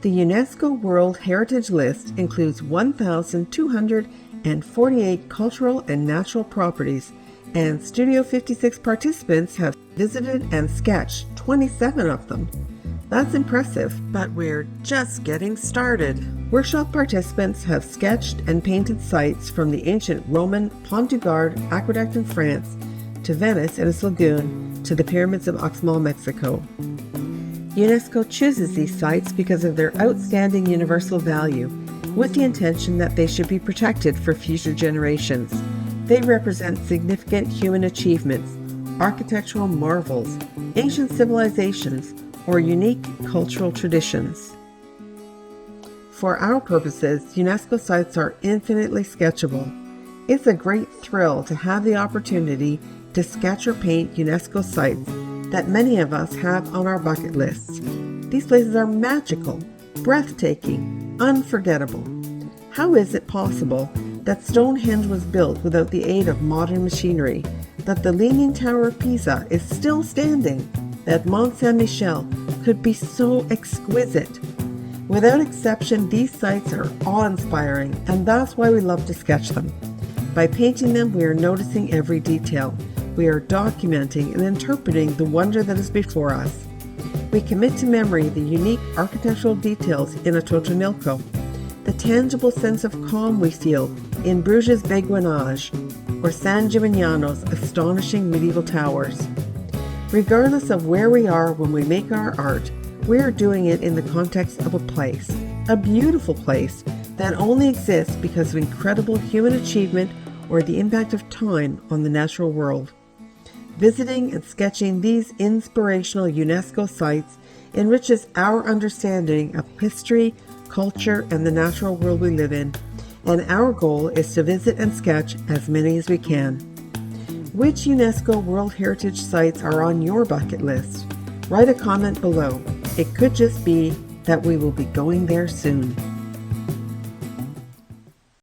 The UNESCO World Heritage List includes 1,248 cultural and natural properties, and Studio 56 participants have visited and sketched 27 of them. That's impressive, but we're just getting started. Workshop participants have sketched and painted sites from the ancient Roman Pont du Gard aqueduct in France to Venice and its lagoon to the pyramids of Uxmal, Mexico. UNESCO chooses these sites because of their outstanding universal value, with the intention that they should be protected for future generations. They represent significant human achievements, architectural marvels, ancient civilizations, or unique cultural traditions. For our purposes, UNESCO sites are infinitely sketchable. It's a great thrill to have the opportunity to sketch or paint UNESCO sites that many of us have on our bucket lists. These places are magical, breathtaking, unforgettable. How is it possible that Stonehenge was built without the aid of modern machinery, that the Leaning Tower of Pisa is still standing, that Mont Saint-Michel could be so exquisite? Without exception, these sites are awe-inspiring, and that's why we love to sketch them. By painting them, we are noticing every detail. We are documenting and interpreting the wonder that is before us. We commit to memory the unique architectural details in a Totonilco, the tangible sense of calm we feel in Bruges' Beguinage, or San Gimignano's astonishing medieval towers. Regardless of where we are when we make our art, we are doing it in the context of a place, a beautiful place that only exists because of incredible human achievement or the impact of time on the natural world. Visiting and sketching these inspirational UNESCO sites enriches our understanding of history, culture, and the natural world we live in, and our goal is to visit and sketch as many as we can. Which UNESCO World Heritage sites are on your bucket list? Write a comment below. It could just be that we will be going there soon.